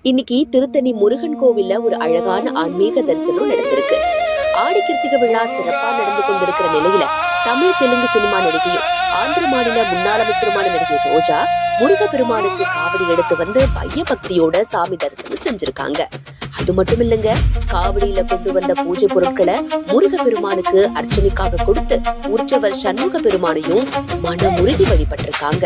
இன்னைக்கு திருத்தணி முருகன் கோவில்ல ஒரு அழகான ஆன்மீக தரிசனம் நடந்திருக்கு. ஆடி கிருத்திகை விழா சிறப்பா நடந்து கொண்டிருக்கிற நிலையில தமிழ் தெலுங்கு சினிமா நடிகையும் ஆந்திர மாநில முன்னாள் அமைச்சருமான நடிகை ரோஜா முருகப்பெருமானுக்கு காவடி எடுத்து வந்து பயபக்தியோட சாமி தரிசனம் செஞ்சிருக்காங்க. அது மட்டும் இல்லங்க, காவடியில கொண்டு வந்த பூஜை பொருட்களை முருகப்பெருமானுக்கு அர்ச்சனைக்காக கொடுத்து உற்சவர் சண்முக பெருமானையும் மனமுருகி வழிபட்டிருக்காங்க.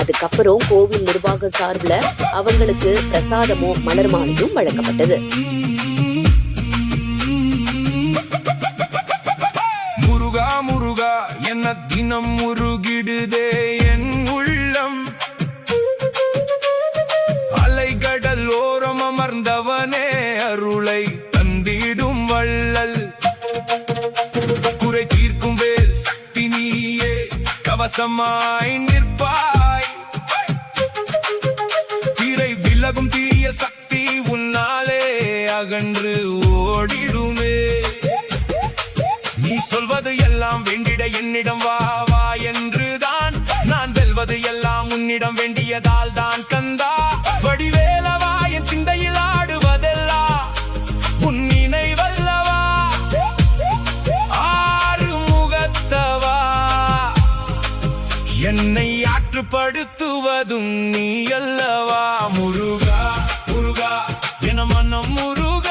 அதுக்கப்புறம் கோவில் நிர்வாக சார்பில் அவங்களுக்கு பிரசாதமும் மலர் மாலையும் வழங்கப்பட்டது. முருகா முருகா என்ன தினம் முருகிடுதே என் உள்ளம், அலைகடலோரம் அமர்ந்தவனே அருளை தந்திடும் வள்ளல், குறை தீர்க்கும் வேல் சக்தி நீயே கவசமாய் நிற்பாய், திரை விலகும் தீய சக்தி உன்னாலே அகன்று ஓடிடுமே, நீ சொல்வது எல்லாம் வேண்டிட என்னிடம் வா வா என்றுதான், நான் வெல்வது எல்லாம் உன்னிடம் வேண்டியதால் தான் கந்தா, வடிவேலவா என் சிந்தையில் ஆடுவதெல்லாம் உன் நினைவல்லவா, ஆறு முகத்தவா என்னை ஆற்றுப்படுத்துவதும் நீ அல்லவா, முருகா முருகா என மனம் முருக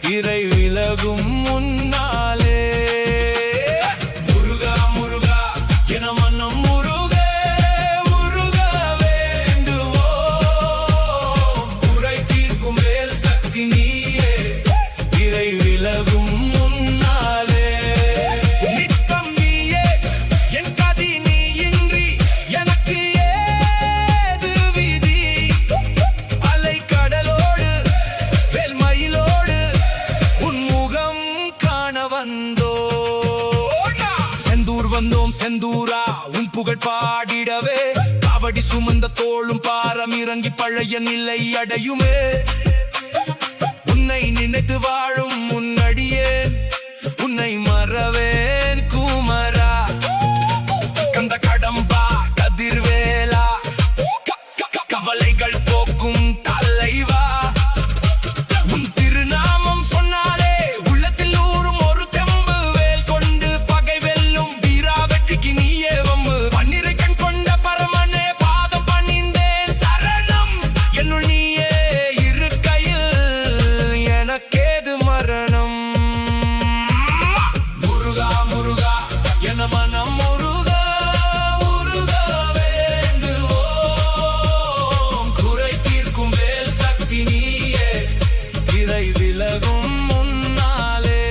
திரை விலகும் முன்னாலே, முருகா முருகா என மனம் முருக உருக வேண்டுவோம், குறை தீர்க்கும் வேல் சக்தி நீயே திரை விலகும் முன்னாலே, நித்தம் நீயே என் கதி நீ இன்றி எனக்கு ஏது விதி, அலை கடலோடு வேல்மயிலோடு செந்தூர் வந்தோம் செந்தூரா உன் புகழ் பாடிடவே, காவடி சுமந்த தோளும் பாரம் இறங்கி பழைய நிலை அடையுமே, உன்னை நினைத்து வாழும் முன்னடியே உன்னை மறவேன் குமரா, கந்த கடம்பா கதிர்வேலா கவலைகள் போக்கும் தலைவா, உன் திருநாமம் சொன்னாலே உள்ளத்தில் ஊறும் ஒரு தெம்பு, வேல் கொண்டு பகை வெல்லும் வீரா வெற்றிக்கு நீயே வம்பு, பன்னிரை கண் கொண்ட பரமனே பாதம் பணிந்தேன் சரணம், என்னுள் நீயே இருக்கையில் எனக்கேது மரணம், முருகா முருகா என மனம் முருக உருக வேண்டுவோம், குறை தீர்க்கும் வேல் சக்தி நீயே திரை விலகும் முன்னாலே,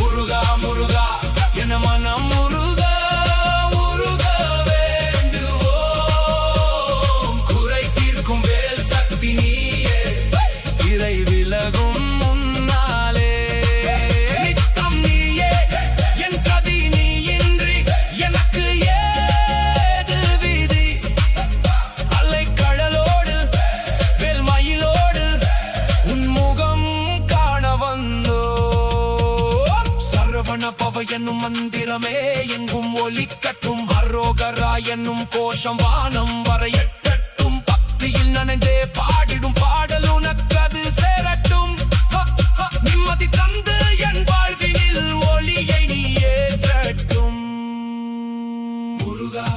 முருகா முருகா என மனம் முருக உருக வேண்டுவோம், குறை தீர்க்கும் வேல் சக்தி நீயே திரை விலகும் முன்னாலே, நித்தம் நீயே என் கதி நீ இன்றி எனக்கு ஏது விதி, அலை கடலோடு வேல்மயிலோடு உன் முகம் காண வந்தோ, சரவண பவ என்னும் மந்திரமே எங்கும் ஒலிக்கட்டும், அரோகரா என்னும் கோஷம் வானம் வரை எட்டட்டும், பக்தியில் நனைந்தே பாடிடும் பாடல் உனக்கு அது சேரட்டும், நிம்மதி தந்து என் வாழ்வினில் ஒளியை நீ ஏற்றட்டும், முருகா